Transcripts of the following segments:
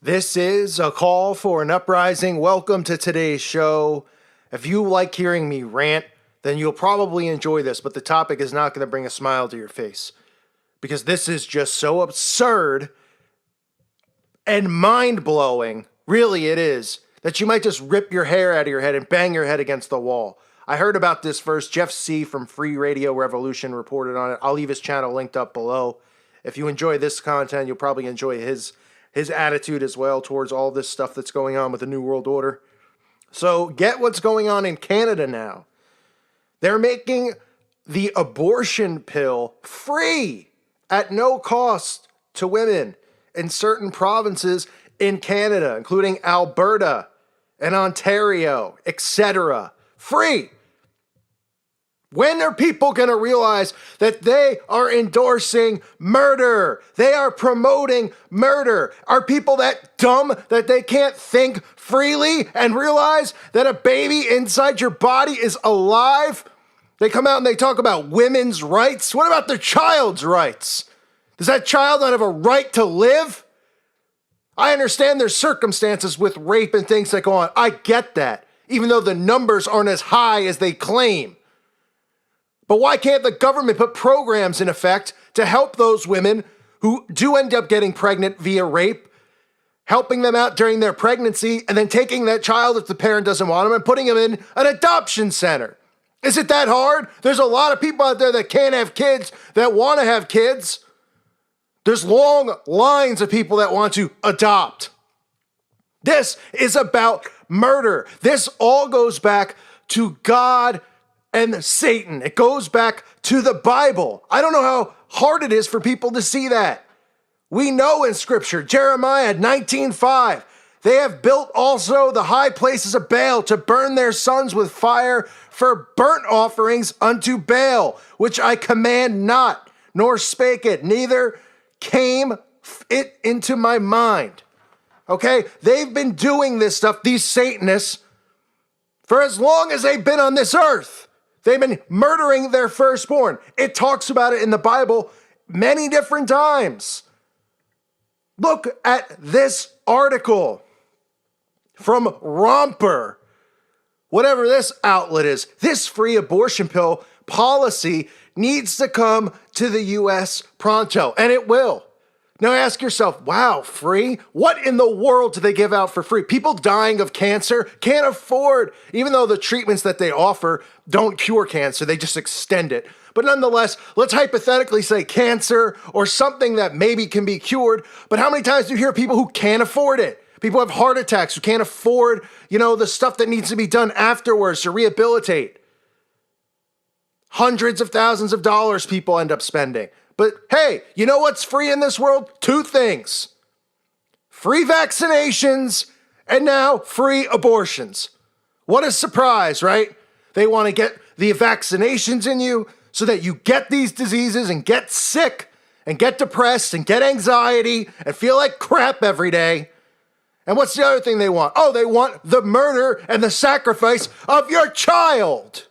This is a call for an uprising. Welcome to today's show. If you like hearing me rant, then you'll probably enjoy this, but the topic is not going to bring a smile to your face because this is just so absurd and mind-blowing, really it is, that you might just rip your hair out of your head and bang your head against the wall. I heard about this first. Jeff C. from Free Radio Revolution reported on it. I'll leave his channel linked up below. If you enjoy this content, you'll probably enjoy his attitude as well towards all this stuff that's going on with the New World Order. So get what's going on in Canada now. They're making the abortion pill free at no cost to women in certain provinces in Canada, including Alberta and Ontario, etc. Free. When are people going to realize that they are endorsing murder? They are promoting murder. Are people that dumb that they can't think freely and realize that a baby inside your body is alive? They come out and they talk about women's rights. What about the child's rights? Does that child not have a right to live? I understand there's circumstances with rape and things that go on. I get that, even though the numbers aren't as high as they claim. But why can't the government put programs in effect to help those women who do end up getting pregnant via rape, helping them out during their pregnancy, and then taking that child if the parent doesn't want them and putting them in an adoption center? Is it that hard? There's a lot of people out there that can't have kids that want to have kids. There's long lines of people that want to adopt. This is about murder. This all goes back to God and Satan. It goes back to the Bible. I don't know how hard it is for people to see that. We know in Scripture, Jeremiah 19:5, they have built also the high places of Baal to burn their sons with fire for burnt offerings unto Baal, which I command not, nor spake it, neither came it into my mind. Okay? They've been doing this stuff, these Satanists, for as long as they've been on this earth. They've been murdering their firstborn. It talks about it in the Bible many different times. Look at this article from Romper, whatever this outlet is. This free abortion pill policy needs to come to the U.S. pronto, and it will. Now ask yourself, wow, free? What in the world do they give out for free? People dying of cancer can't afford, even though the treatments that they offer don't cure cancer, they just extend it. But nonetheless, let's hypothetically say cancer or something that maybe can be cured. But how many times do you hear people who can't afford it? People have heart attacks who can't afford, the stuff that needs to be done afterwards to rehabilitate. Hundreds of thousands of dollars people end up spending. But hey, you know what's free in this world? Two things. Free vaccinations and now free abortions. What a surprise, right? They want to get the vaccinations in you so that you get these diseases and get sick and get depressed and get anxiety and feel like crap every day. And what's the other thing they want? Oh, they want the murder and the sacrifice of your child.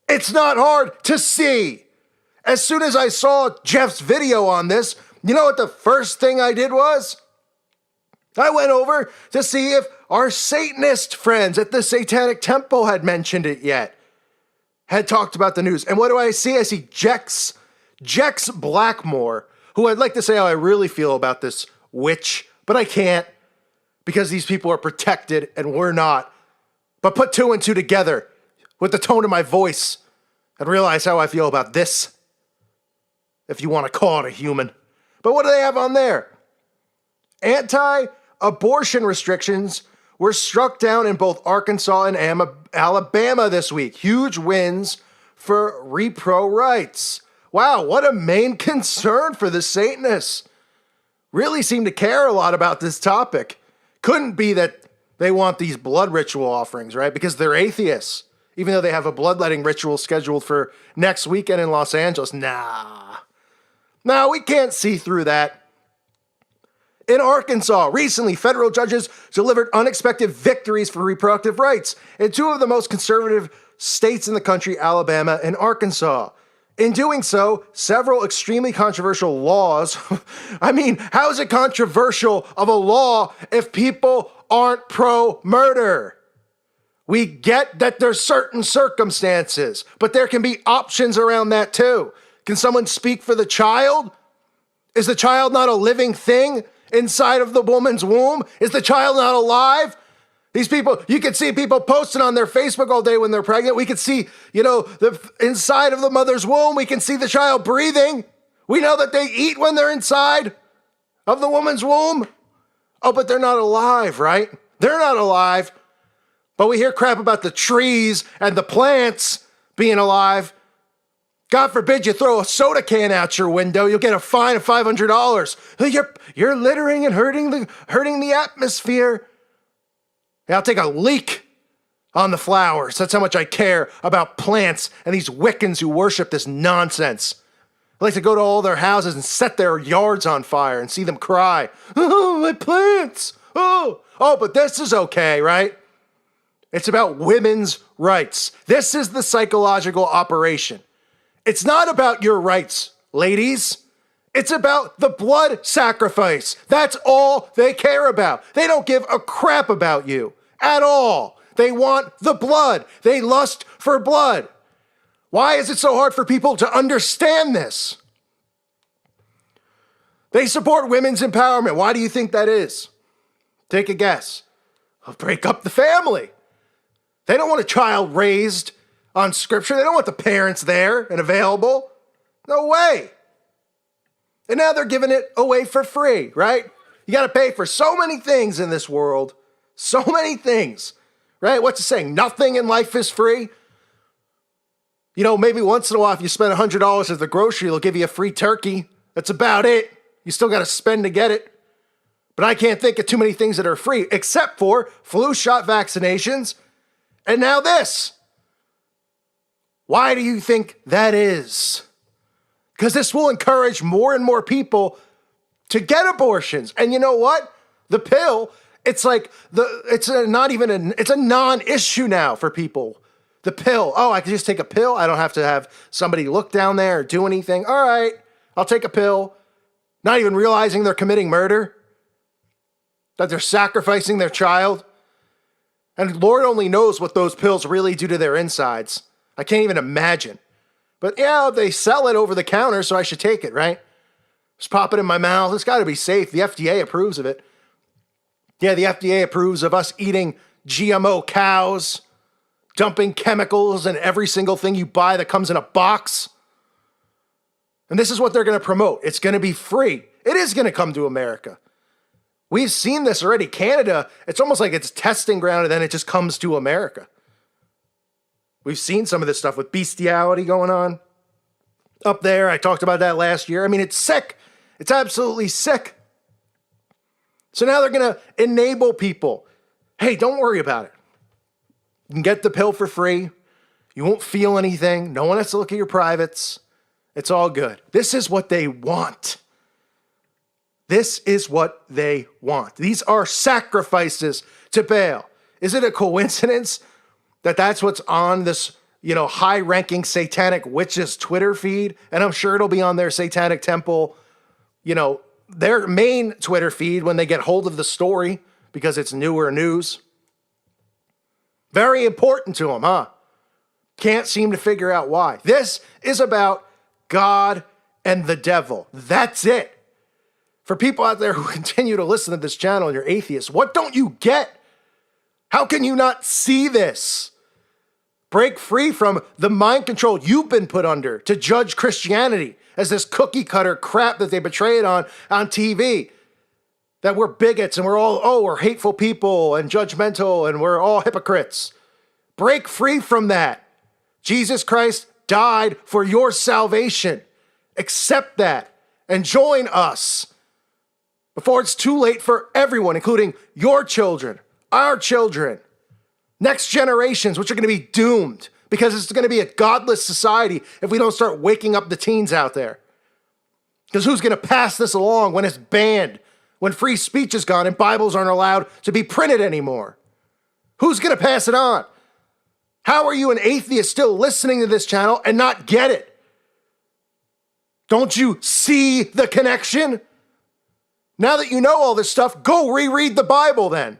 It's not hard to see. As soon as I saw Jeff's video on this, you know what the first thing I did was? I went over to see if our Satanist friends at the Satanic Temple had mentioned it yet, had talked about the news. And what do I see? I see Jex Blackmore, who I'd like to say how I really feel about this witch, but I can't because these people are protected and we're not. But put two and two together with the tone of my voice and realize how I feel about this, if you want to call it a human. But what do they have on there? Anti-abortion restrictions were struck down in both Arkansas and Alabama this week. Huge wins for repro rights. Wow, what a main concern for the Satanists. Really seem to care a lot about this topic. Couldn't be that they want these blood ritual offerings, right? Because they're atheists. Even though they have a bloodletting ritual scheduled for next weekend in Los Angeles. Nah, we can't see through that. In Arkansas, recently, federal judges delivered unexpected victories for reproductive rights in two of the most conservative states in the country, Alabama and Arkansas. In doing so, several extremely controversial laws. I mean, how is it controversial of a law if people aren't pro-murder? We get that there's certain circumstances, but there can be options around that too. Can someone speak for the child? Is the child not a living thing inside of the woman's womb? Is the child not alive? These people, you can see people posting on their Facebook all day when they're pregnant. We can see, the inside of the mother's womb. We can see the child breathing. We know that they eat when they're inside of the woman's womb. Oh, but they're not alive, right? They're not alive. But we hear crap about the trees and the plants being alive. God forbid you throw a soda can out your window, you'll get a fine of $500. You're littering and hurting the atmosphere. I'll take a leak on the flowers. That's how much I care about plants and these Wiccans who worship this nonsense. I like to go to all their houses and set their yards on fire and see them cry. Oh, my plants. Oh, but this is okay, right? It's about women's rights. This is the psychological operation. It's not about your rights, ladies. It's about the blood sacrifice. That's all they care about. They don't give a crap about you at all. They want the blood. They lust for blood. Why is it so hard for people to understand this? They support women's empowerment. Why do you think that is? Take a guess. I'll break up the family. They don't want a child raised on scripture. They don't want the parents there and available. No way. And now they're giving it away for free, right? You got to pay for so many things in this world. So many things, right? What's it saying? Nothing in life is free. Maybe once in a while, if you spend $100 at the grocery, they'll give you a free turkey. That's about it. You still got to spend to get it. But I can't think of too many things that are free, except for flu shot vaccinations. And now this. Why do you think that is? Because this will encourage more and more people to get abortions. And you know what? The pill, it's a non-issue now for people. The pill. Oh, I can just take a pill. I don't have to have somebody look down there or do anything. All right, I'll take a pill. Not even realizing they're committing murder. That they're sacrificing their child. And Lord only knows what those pills really do to their insides. I can't even imagine. But yeah, they sell it over the counter, so I should take it, right? Just pop it in my mouth. It's got to be safe. The FDA approves of it. Yeah, the FDA approves of us eating GMO cows, dumping chemicals in every single thing you buy that comes in a box. And this is what they're going to promote. It's going to be free. It is going to come to America. We've seen this already. Canada, it's almost like it's testing ground and then it just comes to America. We've seen some of this stuff with bestiality going on up there. I talked about that last year. I mean, it's sick. It's absolutely sick. So now they're going to enable people. Hey, don't worry about it. You can get the pill for free. You won't feel anything. No one has to look at your privates. It's all good. This is what they want. This is what they want. These are sacrifices to Baal. Is it a coincidence that that's what's on this, high-ranking satanic witches Twitter feed? And I'm sure it'll be on their satanic temple, their main Twitter feed when they get hold of the story because it's newer news. Very important to them, huh? Can't seem to figure out why. This is about God and the devil. That's it. For people out there who continue to listen to this channel and you're atheists, what don't you get? How can you not see this? Break free from the mind control you've been put under to judge Christianity as this cookie cutter crap that they portray it on TV. That we're bigots and we're hateful people and judgmental and we're all hypocrites. Break free from that. Jesus Christ died for your salvation. Accept that and join us before it's too late for everyone, including your children, our children, next generations, which are going to be doomed because it's going to be a godless society if we don't start waking up the teens out there. Because who's going to pass this along when it's banned, when free speech is gone and Bibles aren't allowed to be printed anymore? Who's going to pass it on? How are you an atheist still listening to this channel and not get it? Don't you see the connection? Now that you know all this stuff, go reread the Bible then.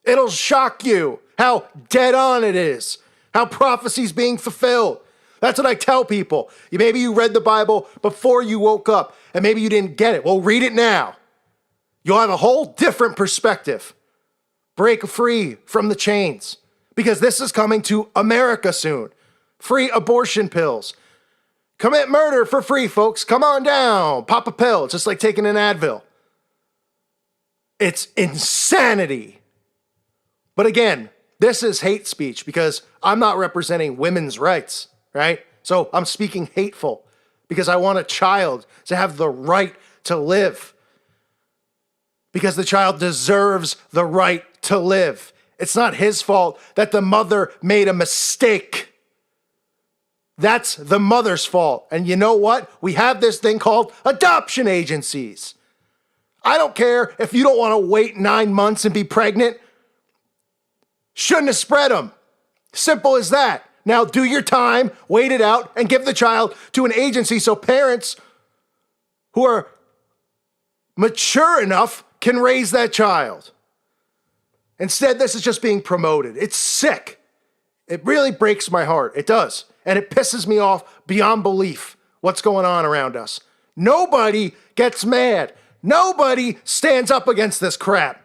It'll shock you how dead on it is, how prophecy's being fulfilled. That's what I tell people. Maybe you read the Bible before you woke up, and maybe you didn't get it. Well, read it now. You'll have a whole different perspective. Break free from the chains, because this is coming to America soon. Free abortion pills. Commit murder for free, folks. Come on down. Pop a pill. It's just like taking an Advil. It's insanity. But again, this is hate speech because I'm not representing women's rights, right? So I'm speaking hateful because I want a child to have the right to live. Because the child deserves the right to live. It's not his fault that the mother made a mistake. That's the mother's fault. And you know what? We have this thing called adoption agencies. I don't care if you don't want to wait 9 months and be pregnant. Shouldn't have spread them. Simple as that. Now do your time, wait it out, and give the child to an agency so parents who are mature enough can raise that child. Instead, this is just being promoted. It's sick. It really breaks my heart. It does. And it pisses me off beyond belief what's going on around us. Nobody gets mad. Nobody stands up against this crap.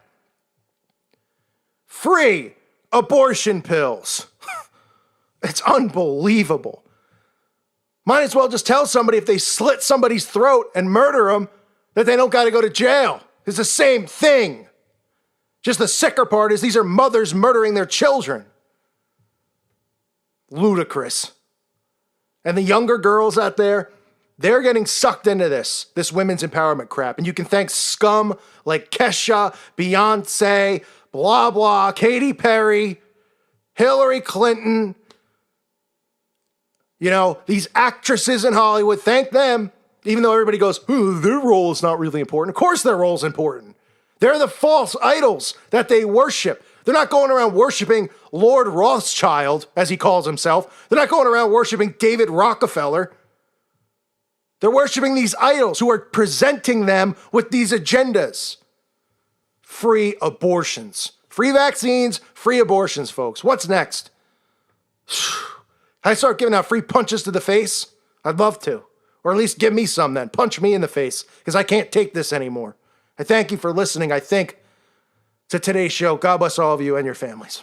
Free abortion pills. It's unbelievable. Might as well just tell somebody if they slit somebody's throat and murder them that they don't got to go to jail. It's the same thing. Just the sicker part is these are mothers murdering their children. Ludicrous. And the younger girls out there, they're getting sucked into this women's empowerment crap. And you can thank scum like Kesha, Beyonce, blah, blah, Katy Perry, Hillary Clinton. You know, these actresses in Hollywood, thank them. Even though everybody goes, oh, their role is not really important. Of course their role is important. They're the false idols that they worship. They're not going around worshiping Lord Rothschild, as he calls himself. They're not going around worshiping David Rockefeller. They're worshiping these idols who are presenting them with these agendas. Free abortions. Free vaccines, free abortions, folks. What's next? I start giving out free punches to the face? I'd love to. Or at least give me some then. Punch me in the face, because I can't take this anymore. I thank you for listening, I think, to today's show. God bless all of you and your families.